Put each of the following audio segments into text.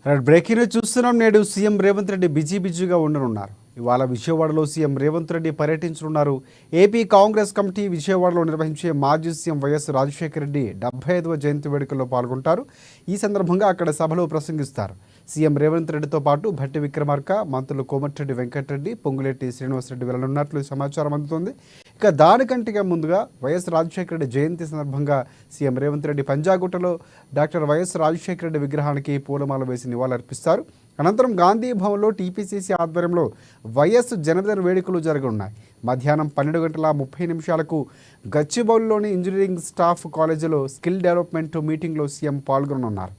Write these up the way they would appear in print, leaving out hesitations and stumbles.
Breaking news చూస్తున్నాం. నేడు CM Revanth Reddy బిజీగా ఉండనున్నారు. ఇవాళ విజయవాడలో సీఎం రేవంత్ రెడ్డి పర్యటించనున్నారు. ఏపీ కాంగ్రెస్ కమిటీ విజయవాడలో నిర్వహించే మాజీ సీఎం వైఎస్ రాజశేఖర రెడ్డి 75వ జయంతి వేడుకల్లో పాల్గొంటారు. ఈ సందర్భంగా అక్కడ సభలో ప్రసంగిస్తారు. సీఎం రేవంత్ రెడ్డితో పాటు భట్టి విక్రమార్క, మంత్రులు కోమటిరెడ్డి వెంకటరెడ్డి, పొంగులేటి శ్రీనివాసరెడ్డి వెళ్లనున్నట్లు సమాచారం అందుతోంది. ఇక దానికంటే ముందుగా వైఎస్ రాజశేఖర రెడ్డి జయంతి సందర్భంగా సీఎం రేవంత్ రెడ్డి పంజాగుట్టలో డాక్టర్ వైఎస్ రాజశేఖర రెడ్డి విగ్రహానికి పూలమాల వేసి నివాళులర్పిస్తారు. అనంతరం గాంధీ భవన్లో టీపీసీసీ ఆధ్వర్యంలో వైఎస్ జన్మదిన వేడుకలు జరగనున్నాయి. మధ్యాహ్నం 12:30 గచ్చిబౌలిలోని ఇంజనీరింగ్ స్టాఫ్ కాలేజీలో స్కిల్ డెవలప్మెంట్ మీటింగ్లో సీఎం పాల్గొననున్నారు.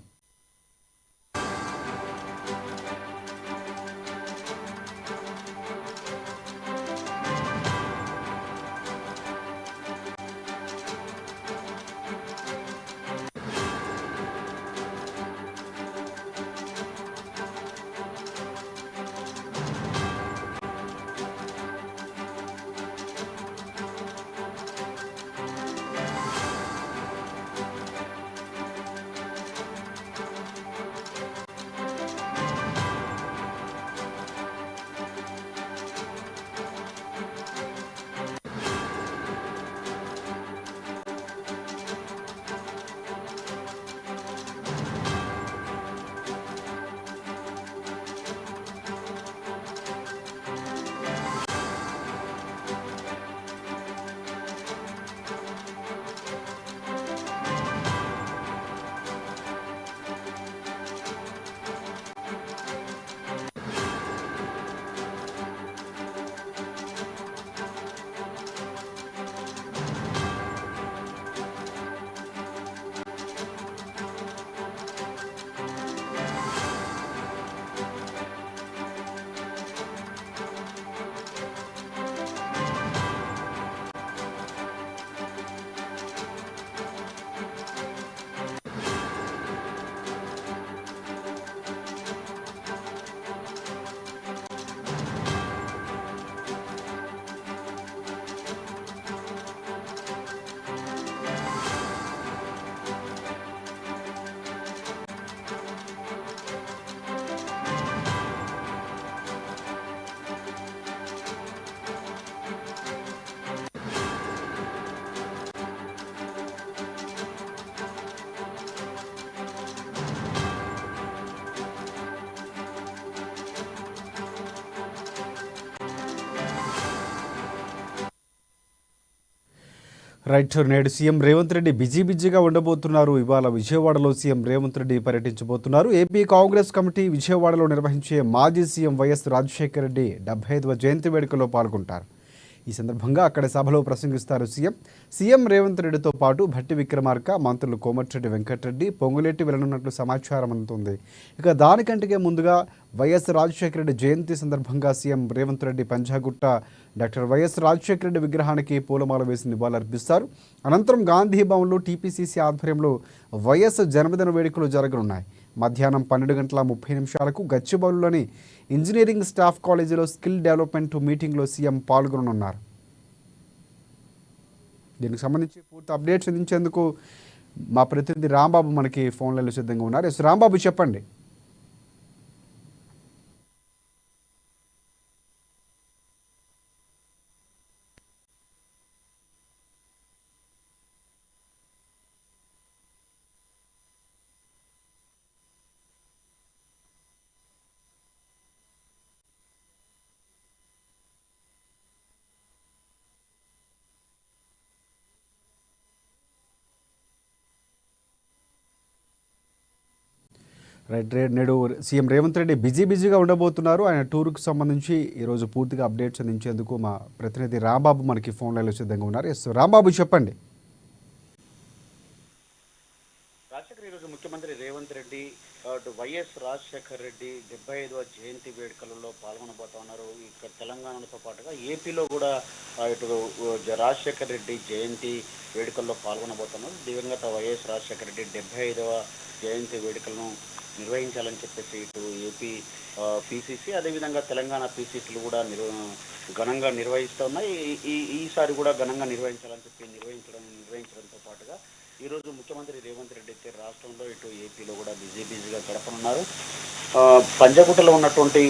రైట్. నేడు సీఎం రేవంత్ రెడ్డి బిజీగా ఉండబోతున్నారు. ఇవాళ విజయవాడలో సీఎం రేవంత్ రెడ్డి పర్యటించబోతున్నారు. ఏపీ కాంగ్రెస్ కమిటీ విజయవాడలో నిర్వహించే మాజీ సీఎం వైఎస్ రాజశేఖర రెడ్డి 75వ జయంతి వేడుకలో పాల్గొంటారు. ఈ సందర్భంగా అక్కడ సభలో ప్రసంగిస్తారు సీఎం రేవంత్ రెడ్డితో పాటు భట్టి విక్రమార్క, మంత్రులు కోమటిరెడ్డి వెంకటరెడ్డి, పొంగులేటి వెళ్లనున్నట్లు సమాచారం అందుతుంది. ఇక దానికంటే ముందుగా వైఎస్ రాజశేఖర రెడ్డి జయంతి సందర్భంగా CM Revanth Reddy Panjagutta doctor YS Rajasekhara Reddy విగ్రహానికి పూలమాల వేసి నివాళులర్పిస్తారు. అనంతరం గాంధీ భవన్లో టీపీసీసీ ఆధ్వర్యంలో వైఎస్ జన్మదిన వేడుకలు జరగనున్నాయి. మధ్యాహ్నం 12:30 గచ్చిబౌలిలోని ఇంజనీరింగ్ స్టాఫ్ కాలేజీలో స్కిల్ డెవలప్మెంట్ మీటింగ్లో సీఎం పాల్గొననున్నారు. దీనికి సంబంధించి పూర్తి అప్డేట్స్ అందించేందుకు మా ప్రతినిధి రాంబాబు మనకి ఫోన్లలో సిద్ధంగా ఉన్నారు. ఎస్ రాంబాబు, చెప్పండి. రైట్. నేడు సీఎం రేవంత్ రెడ్డి బిజీగా ఉండబోతున్నారు. ఆయన టూర్కు సంబంధించి ఈరోజు పూర్తిగా అప్డేట్స్ అందించేందుకు మా ప్రతినిధి రాంబాబు మనకి ఫోన్ లైన్లో సిద్ధంగా ఉన్నారు. ఎస్ రాంబాబు, చెప్పండి. రాజశేఖర్ ఈరోజు ముఖ్యమంత్రి రేవంత్ రెడ్డి వైఎస్ రాజశేఖర్ రెడ్డి 75వ జయంతి వేడుకలలో పాల్గొనబోతా ఉన్నారు. ఇక్కడ తెలంగాణతో పాటుగా ఏపీలో కూడా ఇటు రాజశేఖర్ రెడ్డి జయంతి వేడుకల్లో పాల్గొనబోతున్నారు. దివంగత వైఎస్ రాజశేఖర్ రెడ్డి 75వ జయంతి వేడుకలను నిర్వహించాలని చెప్పేసి ఇటు ఏపీ పీసీసీ అదేవిధంగా తెలంగాణ పీసీసీలు కూడా ఘనంగా నిర్వహిస్తూ ఉన్నాయి. ఈసారి కూడా ఘనంగా నిర్వహించాలని చెప్పి నిర్వహించడంతో పాటుగా ఈరోజు ముఖ్యమంత్రి రేవంత్ రెడ్డి అయితే రాష్ట్రంలో ఇటు ఏపీలో కూడా బిజీగా గడపనున్నారు. పంజగుట్టలో ఉన్నటువంటి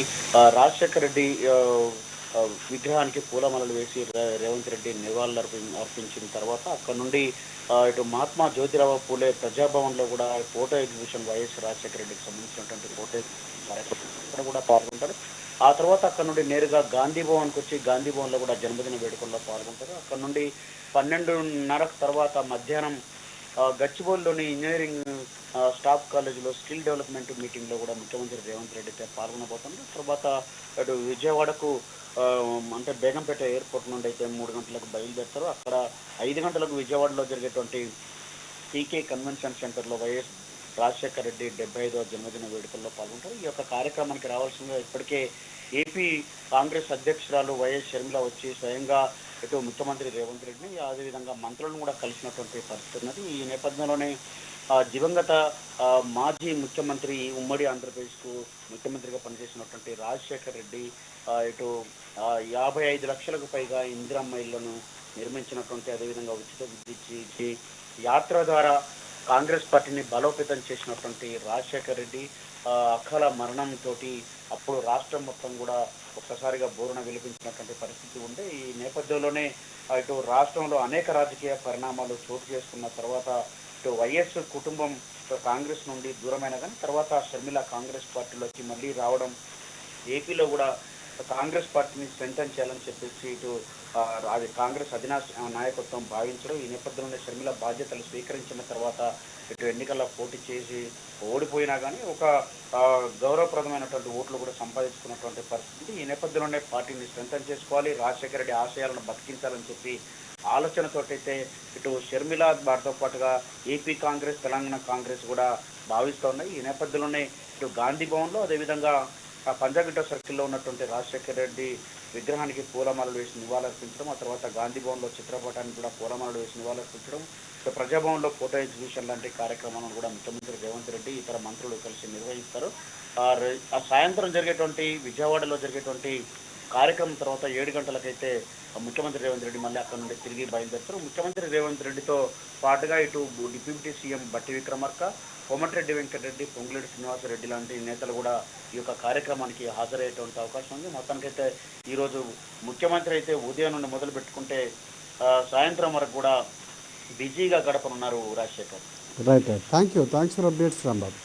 రాజశేఖర రెడ్డి విగ్రహానికి పూలమాలలు వేసి రేవంత్ రెడ్డి అర్పించిన తర్వాత అక్కడ నుండి ఇటు మహాత్మా జ్యోతిరావు పూలే ప్రజాభవన్లో కూడా ఫోటో ఎగ్జిబిషన్ వైఎస్ రాజశేఖర రెడ్డికి సంబంధించినటువంటి ఫోటో ఎగ్జిబిషన్ కూడా పాల్గొంటారు. ఆ తర్వాత అక్కడ నుండి నేరుగా గాంధీ భవన్కి వచ్చి గాంధీ భవన్లో కూడా జన్మదిన వేడుకల్లో పాల్గొంటారు. అక్కడ నుండి 12:30 తర్వాత మధ్యాహ్నం గచ్చిబౌలిలోని ఇంజనీరింగ్ స్టాఫ్ కాలేజీలో స్కిల్ డెవలప్మెంట్ మీటింగ్లో కూడా ముఖ్యమంత్రి రేవంత్ రెడ్డి అయితే పాల్గొనబోతున్నారు. తర్వాత అటు విజయవాడకు అంటే బేగంపేట ఎయిర్పోర్ట్ నుండి అయితే 3 గంటలకు బయలుదేరుతారు. అక్కడ 5 గంటలకు విజయవాడలో జరిగేటువంటి పీకే కన్వెన్షన్ సెంటర్లో వైఎస్ రాజశేఖర రెడ్డి 75వ జన్మదిన వేడుకల్లో పాల్గొంటారు. ఈ యొక్క కార్యక్రమానికి రావాల్సిందిగా ఇప్పటికే ఏపీ కాంగ్రెస్ అధ్యక్షురాలు వైఎస్ షర్మిల వచ్చి స్వయంగా ఇటు ముఖ్యమంత్రి రేవంత్ రెడ్డిని అదేవిధంగా మంత్రులను కూడా కలిసినటువంటి పరిస్థితి ఉన్నది. ఈ నేపథ్యంలోనే దివంగత మాజీ ముఖ్యమంత్రి ఉమ్మడి ఆంధ్రప్రదేశ్కు ముఖ్యమంత్రిగా పనిచేసినటువంటి రాజశేఖర్ రెడ్డి ఇటు 55 లక్షలకు పైగా ఇందిరమ్మ ఇళ్లను నిర్మించినటువంటి అదేవిధంగా ఉచిత విద్యుత్ ఇచ్చి యాత్ర ద్వారా కాంగ్రెస్ పార్టీని బలోపేతం చేసినటువంటి రాజశేఖర్ రెడ్డి అకాల మరణంతో అప్పుడు రాష్ట్రం మొత్తం కూడా ఒక్కసారిగా బోరున విలిపించినటువంటి పరిస్థితి ఉండే. ఈ నేపథ్యంలోనే ఇటు రాష్ట్రంలో అనేక రాజకీయ పరిణామాలు చోటు చేసుకున్న తర్వాత ఇటు వైఎస్ కుటుంబం కాంగ్రెస్ నుండి దూరమైన కానీ తర్వాత షర్మిల కాంగ్రెస్ పార్టీలోకి మళ్ళీ రావడం, ఏపీలో కూడా కాంగ్రెస్ పార్టీని స్ట్రెంథన్ చేయాలని చెప్పేసి ఇటు అది కాంగ్రెస్ నాయకత్వం భావించడం. ఈ నేపథ్యంలోనే షర్మిల బాధ్యతలు స్వీకరించిన తర్వాత ఇటు ఎన్నికల్లో పోటీ చేసి ఓడిపోయినా కానీ ఒక గౌరవప్రదమైనటువంటి ఓట్లు కూడా సంపాదించుకున్నటువంటి పరిస్థితి. ఈ నేపథ్యంలోనే పార్టీని స్ట్రెంథన్ చేసుకోవాలి, రాజశేఖర రెడ్డి ఆశయాలను బతికించాలని చెప్పి ఆలోచనతోటైతే ఇటు షర్మిల వారితో పాటుగా ఏపీ కాంగ్రెస్, తెలంగాణ కాంగ్రెస్ కూడా భావిస్తూ ఉన్నాయి. ఈ నేపథ్యంలోనే ఇటు గాంధీ భవన్లో అదేవిధంగా పంజాగుట్ట సర్కిల్లో ఉన్నటువంటి రాజశేఖర రెడ్డి విగ్రహానికి పూలమాలలు వేసి నివాళులర్పించడం, ఆ తర్వాత గాంధీ భవన్లో చిత్రపటానికి కూడా పూలమాలలు వేసి నివాళులర్పించడం, ప్రజాభవన్లో ఫోటో ఎగ్జిబిషన్ లాంటి కార్యక్రమాలను కూడా ముఖ్యమంత్రి రేవంత్ రెడ్డి ఇతర మంత్రులు కలిసి నిర్వహిస్తారు. ఆ సాయంత్రం జరిగేటువంటి విజయవాడలో జరిగేటువంటి కార్యక్రమం తర్వాత 7 గంటలకైతే ముఖ్యమంత్రి రేవంత్ రెడ్డి మళ్ళీ అక్కడ నుండి తిరిగి బయలుదేరుతారు. ముఖ్యమంత్రి రేవంత్ రెడ్డితో పాటుగా ఇటు డిప్యూటీ సీఎం బట్టి విక్రమార్క, కోమటిరెడ్డి వెంకటరెడ్డి, పొంగులేటి శ్రీనివాసరెడ్డి లాంటి నేతలు కూడా ఈ యొక్క కార్యక్రమానికి హాజరయ్యేటువంటి అవకాశం ఉంది. మొత్తానికైతే ఈరోజు ముఖ్యమంత్రి అయితే ఉదయం నుండి మొదలు పెట్టుకుంటే సాయంత్రం వరకు కూడా బిజీగా గడపనున్నారు Rajasekhar. Right. Thanks for updates Rambabu.